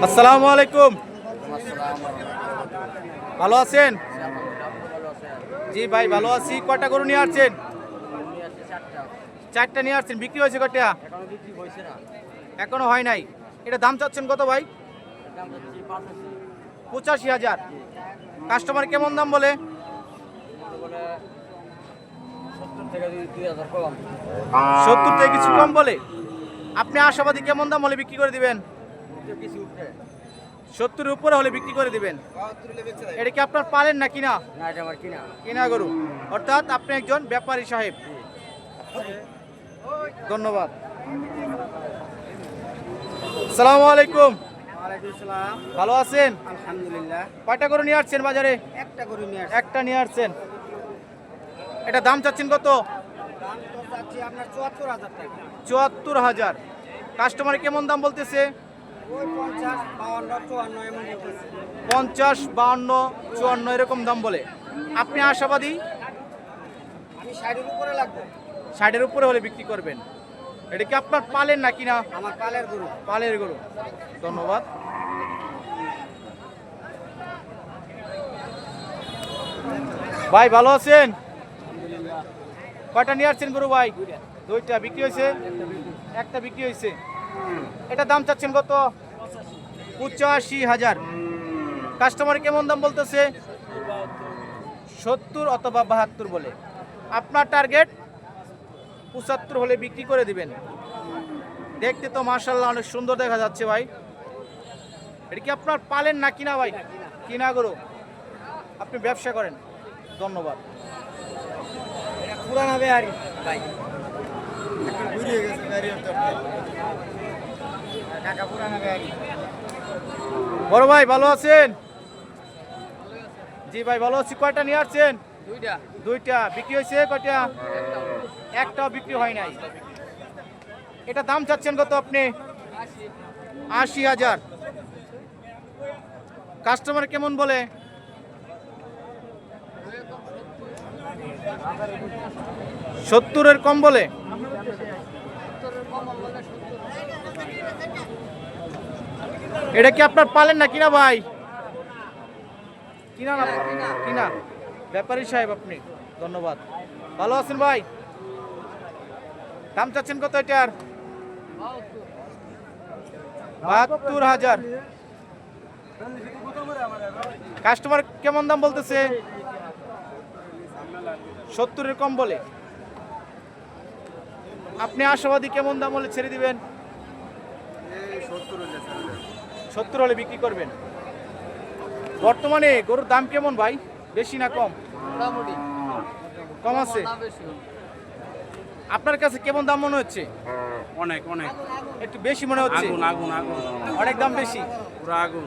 আসসালামু আলাইকুম। ভালো আছেন? জি ভাই ভালো আছি। কয়টা গরু নিয়ে আসছেন? চারটা নিয়ে আসছেন। বিক্রি হয়েছে কয়টা? এখনো হয় নাই। এটা দাম চাচ্ছেন কত ভাই? 85,000। কাস্টমার কেমন দাম বলে? 70 থেকে কিছু কম বলে। আপনি আশাবাদী কেমন দাম হলে বিক্রি করে দিবেন? 70-এর উপরে হলে বিক্রি করে দিবেন। এটা কি আপনার পালেন না কিনা? কিনা গরু, অর্থাৎ আপনি একজন ব্যাপারী সাহেব। ধন্যবাদ। আসসালামু আলাইকুম। ভালো আছেন? আলহামদুলিল্লাহ। কয়টা গরু নিয়ে আসছেন বাজারে? একটা গরু নিয়ে আসছি। একটা নিয়ে আসছেন। এটা দাম চাচ্ছেন কত? দাম তো চাচ্ছি আপনার ৭৪,০০০ টাকা। ৭৪,000। কাস্টমার কেমন দাম বলতেছে? ওই ৫০, ৫২, ৫৪ এমন বলতেছে। 50, 52, 54 এরকম দাম বলে। আপনি আশাবাদী আমি ৬০-এর উপরে লাগবে। 60-এর উপরে হলে বিক্রি করবেন। এটা কি আপনার পালেন না কিনা? আমার পালের গরু। পালের গরু। ধন্যবাদ। ভাই ভালো আছেন? কয়টা নিয়ে আসছেন গরু ভাই? দুইটা বিক্রি হয়েছে, একটা বিক্রি হয়েছে। এটা দাম চাচ্ছেন কত? 85,000। কাস্টমার কেমন দাম বলতেছে? 70 অথবা 72 বলে। আপনার টার্গেট 75 হলে বিক্রি করে দিবেন। দেখতে তো মাশাআল্লাহ অনেক সুন্দর দেখা যাচ্ছে ভাই। এটা কি আপনার পালেন না কিনা ভাই? কিনা গরু। আপনি ব্যবসা করেন। ধন্যবাদ। পুরানা বেহারি ভাই। কাকা পুরানা বেহারি। বড় ভাই ভালো আছেন? জি ভাই ভালো আছি। কয়টা নিয়ে আসছেন? দুইটা বিক্রি হয়েছে কয়টা? একটাও বিক্রি হয় নাই। এটা দাম চাচ্ছেন কত আপনি? 80,000। কাস্টমার কেমন বলে? 70-এর কম বলে। এটা কি আপনার পালেন না কিনা ভাই? কিনা না? কিনা। ব্যাপারী সাহেব আপনি। ধন্যবাদ। ভালো আছেন ভাই? দাম চাচ্ছেন কত এটার? 72,000। কাস্টমার কেমন দাম বলতেছে? 70-এর কম বলে। আপনি আশাবাদী কেমন দাম হলে ছেড়ে দিবেন? 70 হলে বিক্রি করবেন। বর্তমানে গরুর দাম কেমন ভাই? বেশি না কম? কম আছে। আপনার কাছে কেমন দাম মনে হচ্ছে? অনেক অনেক একটু বেশি মনে হচ্ছে। আগুন আগুন আগুন অনেক দাম বেশি। পুরো আগুন।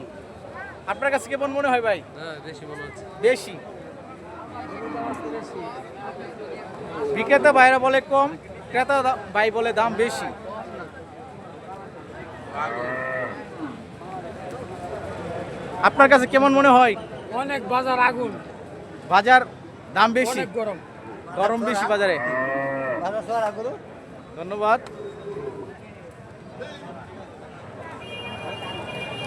আপনার কাছে কেমন মনে হয় ভাই? বেশি মনে হচ্ছে। বেশি। বিক্রেতা ভাইরা বলে কম, ক্রেতা ভাই বলে দাম বেশি। আপনার কাছে কেমন মনে হয়? অনেক বাজার আগুন। বাজার দাম বেশি, গরম। গরম বেশি বাজারে। ধন্যবাদ।